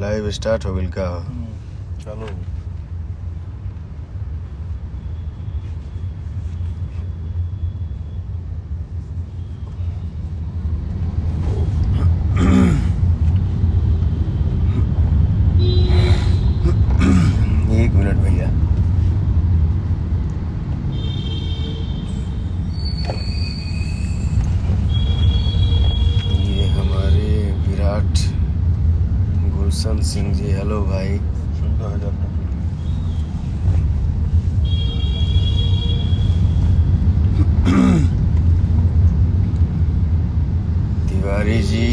Live start हो गई का? चलो एक मिनट भैया। ये हमारे विराट गुलशन सिंह जी, हेलो भाई। 14,000 तिवारी जी,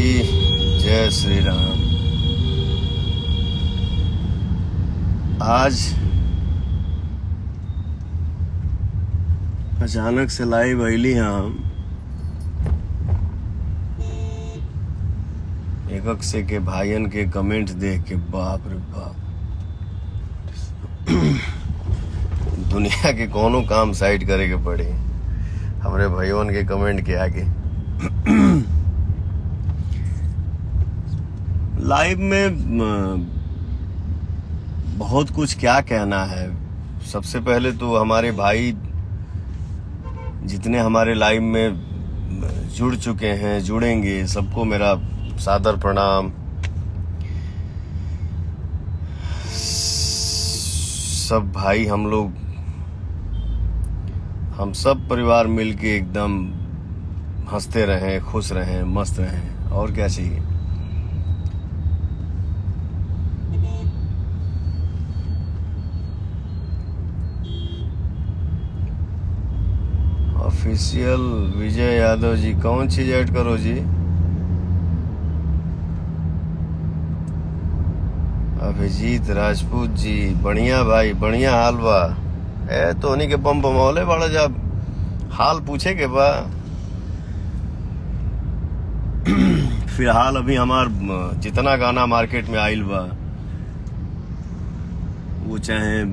जय श्री राम। आज अचानक से लाइव अली हम एकक से के भाइयन के कमेंट देख के बाप रे बाप, दुनिया के कोनो काम साइड करे के पड़े हमरे भाइयों के कमेंट के आगे। लाइव में बहुत कुछ क्या कहना है। सबसे पहले तो हमारे भाई जितने हमारे लाइव में जुड़ चुके हैं, जुड़ेंगे, सबको मेरा सादर प्रणाम। सब भाई हम सब परिवार मिलके एकदम हंसते रहें, खुश रहें, मस्त रहें, और क्या चाहिए। ऑफिशियल विजय यादव जी, कौन चीज ऐड करो जी? अभिजीत राजपूत जी, बढ़िया भाई, बढ़िया हाल बा। तो उन्हीं के बम बमौले बड़ा, जब हाल पूछे के बा। फिलहाल अभी हमार जितना गाना मार्केट में आइल बा, वो चाहे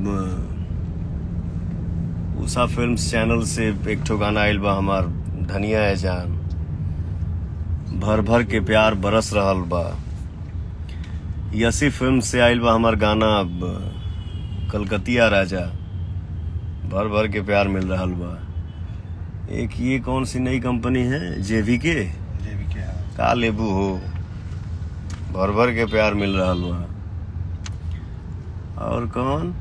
उषा फिल्म्स चैनल से एक ठो गाना आइल बा हमार, धनिया है जान, भर भर के प्यार बरस रहल बा। यसी फिल्म से आइल बा हमार गाना कलकतिया राजा, भर भर के प्यार मिल रहल बा। एक ये कौन सी नई कंपनी है, जेवीके का लेबू हो, भर भर के प्यार मिल रहल बा। और कौन,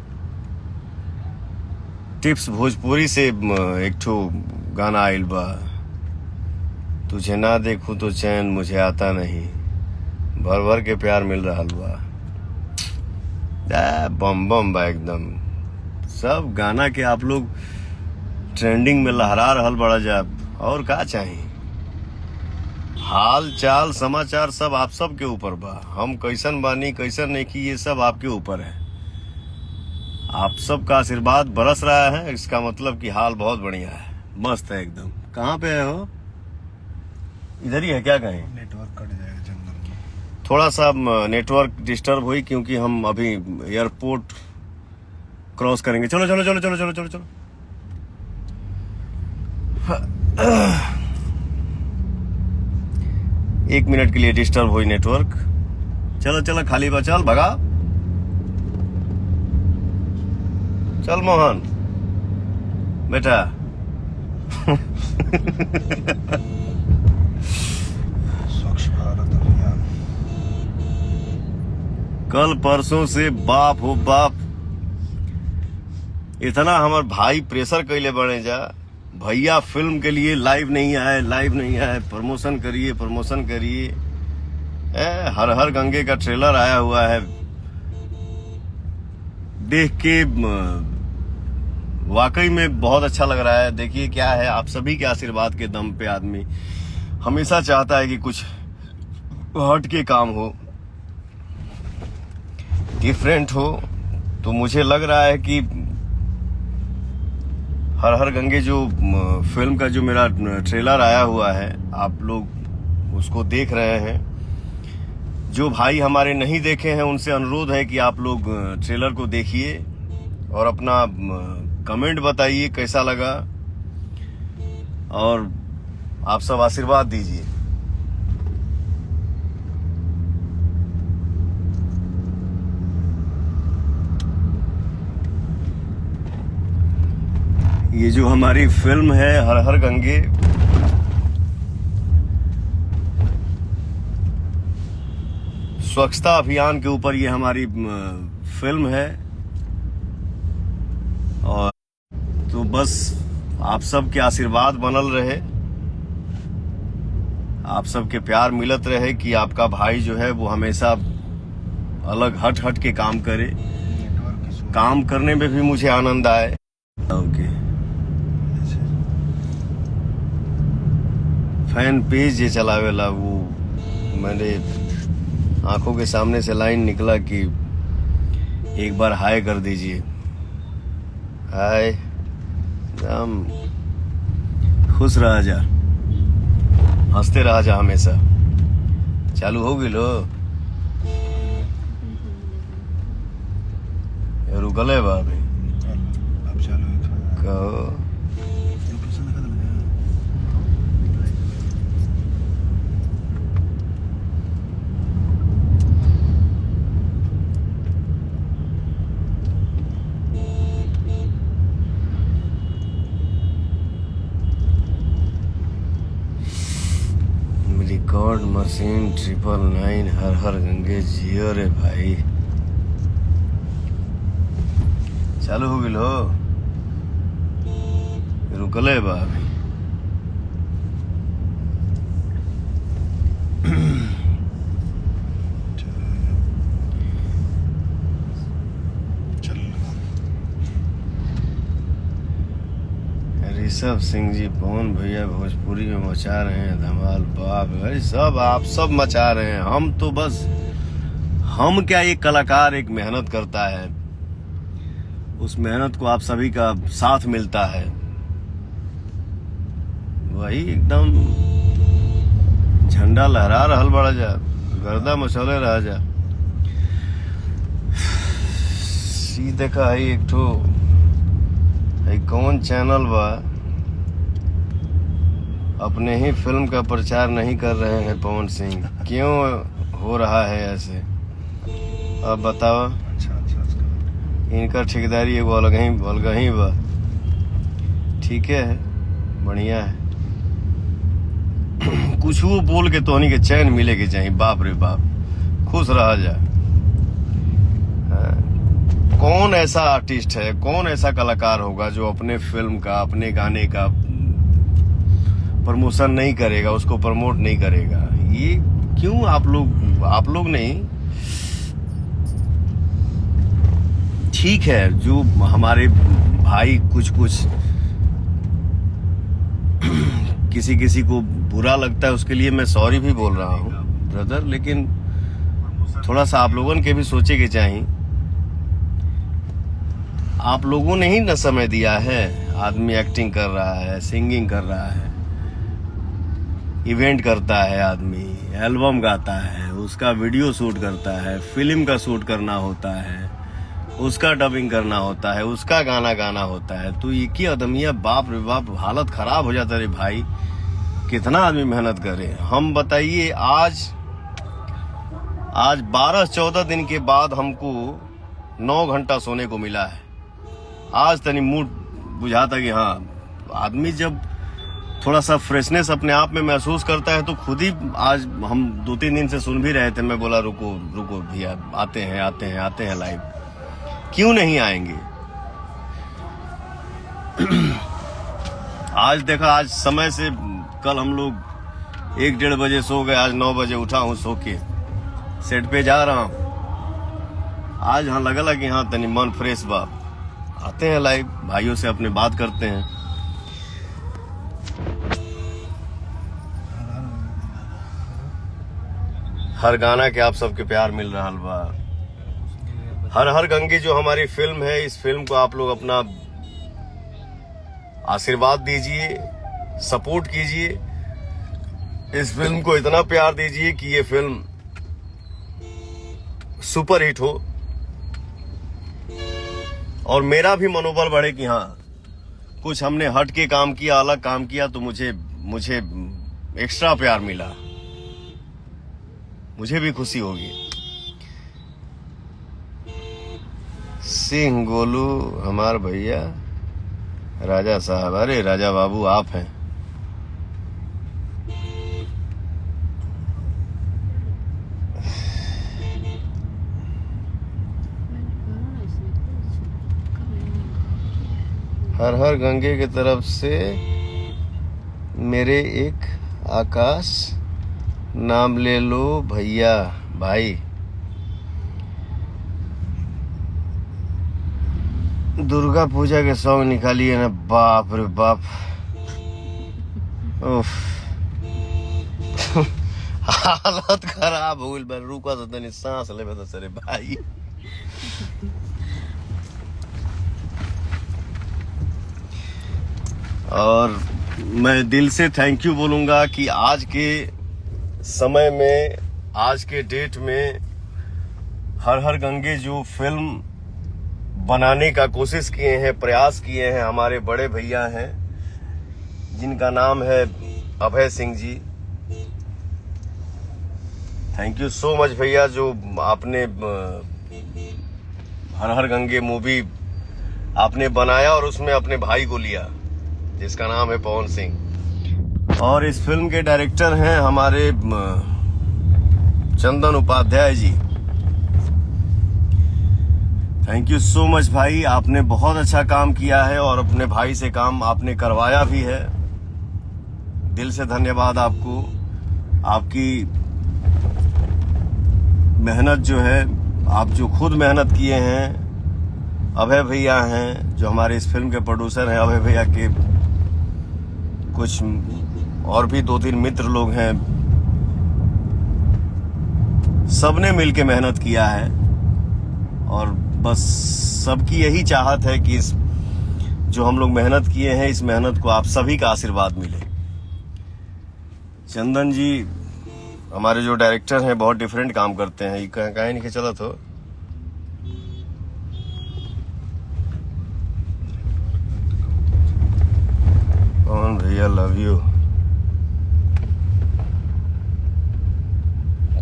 टिप्स भोजपुरी से एक ठो गाना आइल बा, तुझे ना देखूं तो चैन मुझे आता नहीं, भर भर के प्यार मिल रहा बा। बम बम बा एकदम। सब गाना के आप लोग ट्रेंडिंग में लहरा रहल बड़ा जा, और का चाहिए। हाल चाल समाचार सब आप सब के ऊपर बा। हम कैसन बानी कैसन नहीं की, ये सब आपके ऊपर है। आप सब का आशीर्वाद बरस रहा है, इसका मतलब कि हाल बहुत बढ़िया है, मस्त है एकदम। कहाँ पे है हो? इधर ही है क्या? कहें नेटवर्क कट जाएगा जंगल में। थोड़ा सा नेटवर्क डिस्टर्ब हुई, क्योंकि हम अभी एयरपोर्ट क्रॉस करेंगे। चलो चलो चलो चलो चलो चलो चलो। एक मिनट के लिए डिस्टर्ब हुई नेटवर्क। चलो चलो, खाली बा, चल भगा, चल मोहन बेटा। स्वच्छ भारत अभियान कल परसों से बाप हो बाप, इतना हमार भाई प्रेशर कैले बने जा, भैया फिल्म के लिए लाइव नहीं आए, लाइव नहीं आए, प्रमोशन करिए, प्रमोशन करिए। हर हर गंगे का ट्रेलर आया हुआ है, देख के वाकई में बहुत अच्छा लग रहा है। देखिए क्या है, आप सभी के आशीर्वाद के दम पे आदमी हमेशा चाहता है कि कुछ हट के काम हो, डिफरेंट हो। तो मुझे लग रहा है कि हर हर गंगे जो फिल्म का जो मेरा ट्रेलर आया हुआ है, आप लोग उसको देख रहे हैं। जो भाई हमारे नहीं देखे हैं, उनसे अनुरोध है कि आप लोग ट्रेलर को देखिए और अपना कमेंट बताइए कैसा लगा, और आप सब आशीर्वाद दीजिए। ये जो हमारी फिल्म है हर हर गंगे, स्वच्छता अभियान के ऊपर ये हमारी फिल्म है। और तो बस आप सबके आशीर्वाद बनल रहे, आप सबके प्यार मिलत रहे कि आपका भाई जो है वो हमेशा अलग हट हट के काम करे, नेटवर्क इशू काम करने में भी मुझे आनंद आए। ओके, फैन पेज ये चलावेला वो मैंने आंखों के सामने से लाइन निकला कि एक बार हाय कर दीजिए। हाय, हम खुश रहा जा, हंसते रहा जा हमेशा। चालू हो गई लो, रुकल है बाबी अब चालू है थोड़ा कहो। लोकेशन दिखा दे। रिकॉर्ड मशीन 999 हर हर गंगे जियो रे भाई। चालू हो गई हो, रुकले बा अभी। चल ऋषभ सिंह जी, पवन भैया भोजपुरी में मचा रहे हैं धमाल। बाप भाई सब आप सब मचा रहे हैं, हम तो बस, हम क्या, एक कलाकार एक मेहनत करता है, उस मेहनत को आप सभी का साथ मिलता है, वही एकदम झंडा लहरा रहल बड़ा जा, गर्दा मचौले रह जा। सी देखा है एक ठो है, कौन चैनल बा, अपने ही फिल्म का प्रचार नहीं कर रहे हैं पवन सिंह, क्यों हो रहा है ऐसे? अब बताओ। अच्छा इनका ठेकेदारी एगो अलग ही बा। ठीक है, बढ़िया है। कुछ वो बोल के तोहनी के चैन मिले के चाहिए। बाप रे बाप, खुश रहा जा। हाँ। कौन ऐसा आर्टिस्ट है, कौन ऐसा कलाकार होगा जो अपने फिल्म का, अपने गाने का प्रमोशन नहीं करेगा, उसको प्रमोट नहीं करेगा? ये क्यों आप लोग नहीं, ठीक है, जो हमारे भाई कुछ किसी को बुरा लगता है उसके लिए मैं सॉरी भी बोल रहा हूँ ब्रदर, लेकिन थोड़ा सा आप लोगों के भी सोचे के चाहिए। आप लोगों ने ही न समय दिया है। आदमी एक्टिंग कर रहा है, सिंगिंग कर रहा है, इवेंट करता है, आदमी एल्बम गाता है, उसका वीडियो शूट करता है, फिल्म का शूट करना होता है, उसका डबिंग करना होता है, उसका गाना गाना होता है। तो ये की आदमिया, बाप रे बाप, हालत खराब हो जाता रे भाई। कितना आदमी मेहनत करे, हम बताइए। आज 12-14 दिन के बाद हमको 9 घंटा सोने को मिला है। आज तनी मूड बुझाता कि हाँ, आदमी जब थोड़ा सा फ्रेशनेस अपने आप में महसूस करता है तो खुद ही, आज हम 2-3 दिन से सुन भी रहे थे, मैं बोला रुको भैया, आते हैं लाइव। क्यों नहीं आएंगे? आज देखा, आज समय से, कल हम लोग 1-1:30 बजे सो गए, आज 9 बजे उठा हूँ सो के, सेट पे जा रहा हूँ। आज हाँ लगला कि हाँ तनी मन फ्रेश बा, आते हैं लाइव, भाइयों से अपने बात करते हैं। हर गाना के आप सबके प्यार मिल रहा बा। हर हर गंगे जो हमारी फिल्म है, इस फिल्म को आप लोग अपना आशीर्वाद दीजिए, सपोर्ट कीजिए, इस फिल्म को इतना प्यार दीजिए कि ये फिल्म सुपर हिट हो और मेरा भी मनोबल बढ़े कि हाँ, कुछ हमने हट के काम किया, अलग काम किया, तो मुझे एक्स्ट्रा प्यार मिला, मुझे भी खुशी होगी। सिंह गोलू हमार भैया, राजा साहब, अरे राजा बाबू आप हैं। हर हर गंगे की तरफ से मेरे एक आकाश, नाम ले लो भैया भाई। दुर्गा पूजा के सॉन्ग निकालिए ना, बाप रे बाप। उफ। हालत खराब हो गई। रुका तो तनी सांस लेबे तो सरे भाई। और मैं दिल से थैंक यू बोलूंगा कि आज के समय में, आज के डेट में हर हर गंगे जो फिल्म बनाने का कोशिश किए हैं, प्रयास किए हैं, हमारे बड़े भैया हैं जिनका नाम है Abhay Singh ji. Thank you so much भैया, जो आपने हर हर गंगे मूवी आपने बनाया और उसमें अपने भाई को लिया जिसका नाम है पवन सिंह। और इस फिल्म के डायरेक्टर हैं हमारे चंदन Upadhyay ji. Thank you so much भाई, आपने बहुत अच्छा काम किया है और अपने भाई से काम आपने करवाया भी है। दिल से धन्यवाद आपको। आपकी मेहनत जो है, आप जो खुद मेहनत किए हैं। अभय भैया हैं जो हमारे इस फिल्म के प्रोड्यूसर हैं, अभय भैया के कुछ और भी 2-3 मित्र लोग हैं, सबने मिलके मेहनत किया है। और बस सबकी यही चाहत है कि इस जो हम लोग मेहनत किए हैं, इस मेहनत को आप सभी का आशीर्वाद मिले। चंदन जी हमारे जो डायरेक्टर हैं बहुत डिफरेंट काम करते हैं। ये कहीं नहीं चला तो कौन भैया, लव यू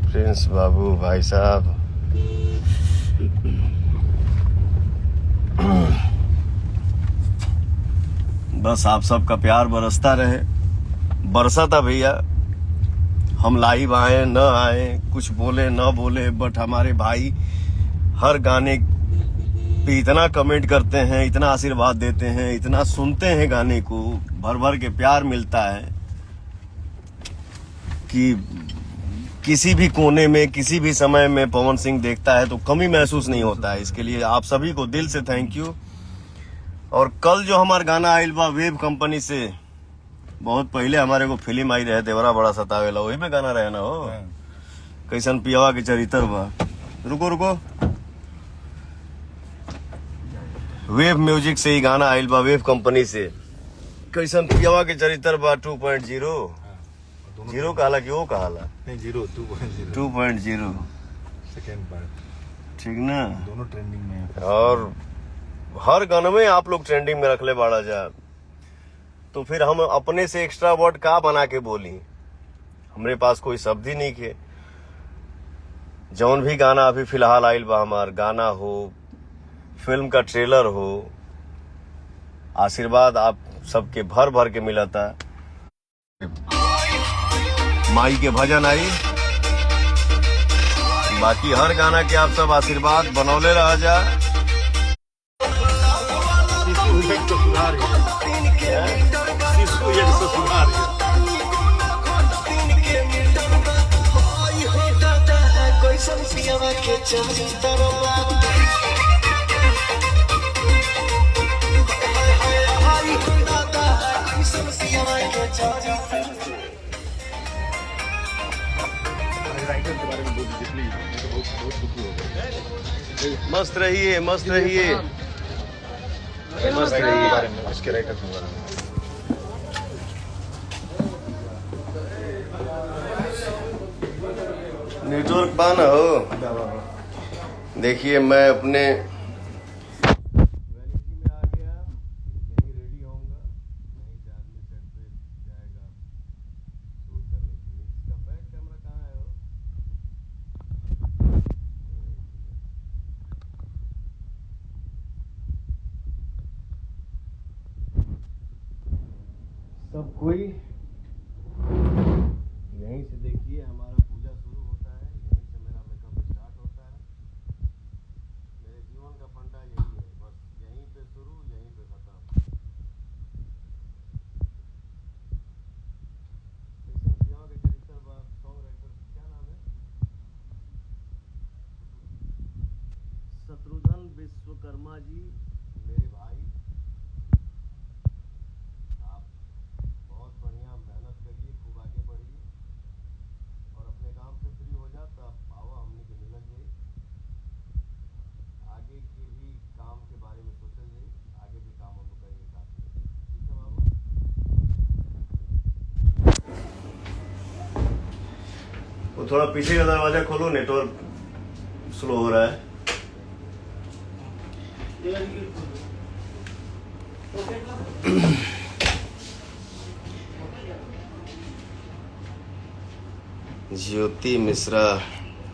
प्रिंस बाबू भाई साहब। बस आप सबका प्यार बरसता रहे। बरसा था भैया, हम लाइव आए न आए, कुछ बोले न बोले, बट हमारे भाई हर गाने पे इतना कमेंट करते हैं, इतना आशीर्वाद देते हैं, इतना सुनते हैं गाने को, भर भर के प्यार मिलता है कि किसी भी कोने में, किसी भी समय में पवन सिंह देखता है तो कमी महसूस नहीं होता है। इसके लिए आप सभी को दिल से थैंक यू। और कल जो हमारा गाना आइल बा वेब कंपनी से, बहुत पहले हमारे को फिल्म आई रहे देवरा बड़ा सतावेला, वही में गाना रहे ना हो। कैसन पियावा के चरित्र बा। रुको रुको, वेब म्यूजिक से ही गाना आइल बा, वेब कंपनी से। कैसन पियावा के चरित्र बा 2.0 जीरो कहला कि वो कहला नहीं 2.0 सेकेंड पार्ट, ठीक ना। दोनों ट्रेंडिंग में है। और हर गाने में आप लोग ट्रेंडिंग में रख ले बाड़ा जा, तो फिर हम अपने से एक्स्ट्रा वर्ड का बना के बोली। हमारे पास कोई शब्द ही नहीं के। जौन भी गाना अभी फिलहाल आइल बा, हमार गाना हो, फिल्म का ट्रेलर हो, आशीर्वाद आप सबके भर भर के मिला था। माई के भजन आई, बाकी हर गाना के आप सब आशीर्वाद बनौले रह जा। मस्त रहिए, मस्त रहिए, मस्त रहिए। उसके राइटर के बारे में नेटवर्क पाना हो। देखिए मैं अपने वैनिटी में आ गया, यहीं रेडी होऊंगा, यहीं से आदमी सेट पे जाएगा शूट करने के लिए। इसका बैक कैमरा कहाँ है हो? सब कोई यहीं से देखिए हमारा पूजा शुरू होता है, यहीं से मेरा मेकअप स्टार्ट होता है। मेरे जीवन का फंडा यही है, बस यहीं पे शुरू यहीं पे खत्म। सिंह के डायरेक्टर सॉन्ग राइटर क्या नाम है? शत्रुघ्न विश्वकर्मा जी, मेरे भाई, आप बहुत बढ़िया मेहनत करिए, खूब आगे बढ़िए और अपने काम से फ्री हो जा तब आओ हमने के मिलल जाई, आगे के भी काम के बारे में सोचल जाई, आगे भी काम हम लोग करेंगे साथ में। ठीक है बाबू? वो थोड़ा पीछे का दरवाजा खोलो, नेटवर्क स्लो हो रहा है। ज्योति मिश्रा,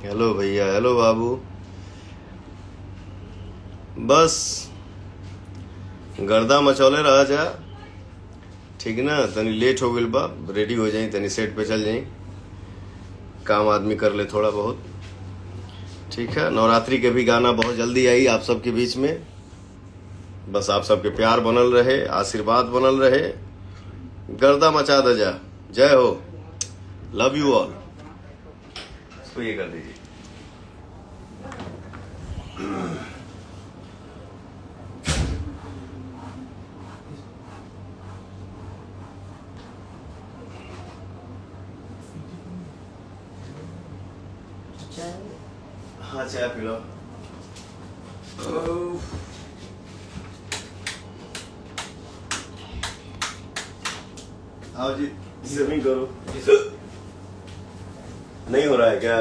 हेलो भैया, हेलो बाबू। बस गर्दा मचौले रहा जा, ठीक ना? तनी लेट हो गई बा, रेडी हो जाई, तनी सेट पे चल जाई, काम आदमी कर ले थोड़ा बहुत, ठीक है? नवरात्रि के भी गाना बहुत जल्दी आई आप सबके बीच में। बस आप सबके प्यार बनल रहे, आशीर्वाद बनल रहे, गर्दा मचा दे जा। जय हो, लव यू ऑल। इसको ये कर दीजिए। हाँ चाय पी लो। आओ जी, सेविंग करो। नहीं हो रहा है क्या?